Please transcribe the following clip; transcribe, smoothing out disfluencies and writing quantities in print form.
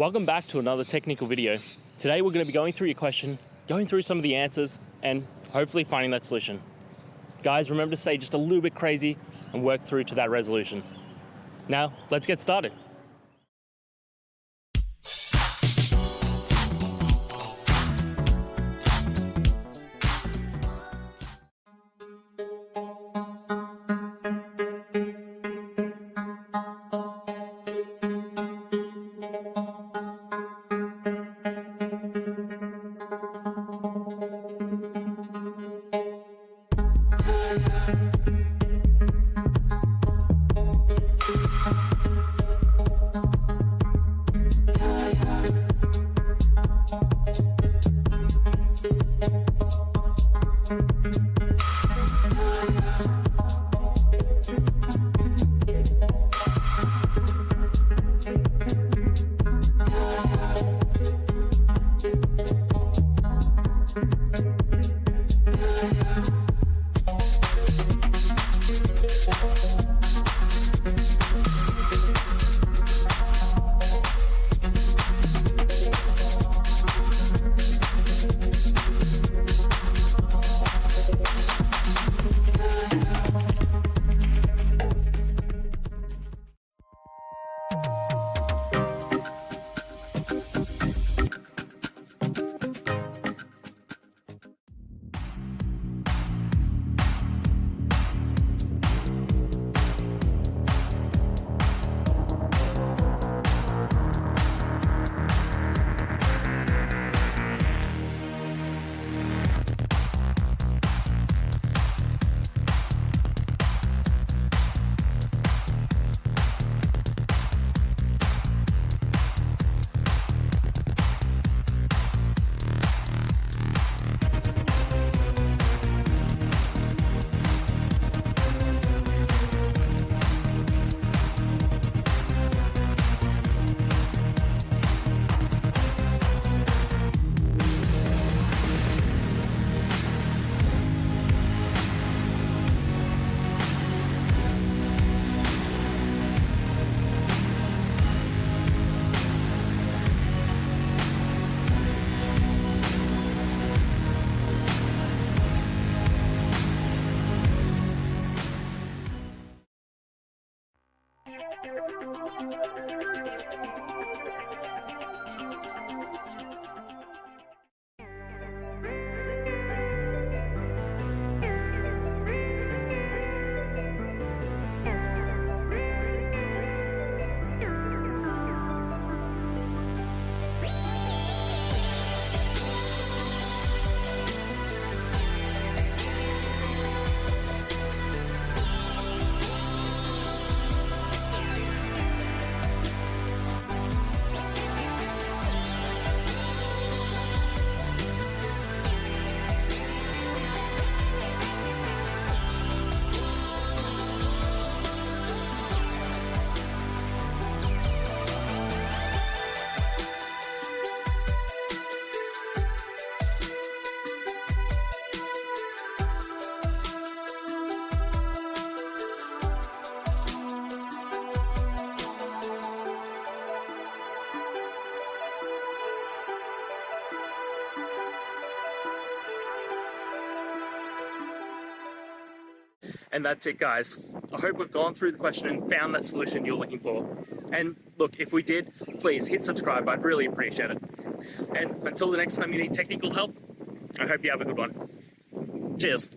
Welcome back to another technical video. Today we're going to be going through your question, going through some of the answers, and hopefully finding that solution. Guys, remember to stay just a little bit crazy and work through to that resolution. Now, let's get started. And that's it, guys. I hope we've gone through the question and found that solution you're looking for. And look, if we did, please hit subscribe. I'd really appreciate it. And until the next time you need technical help, I hope you have a good one. Cheers.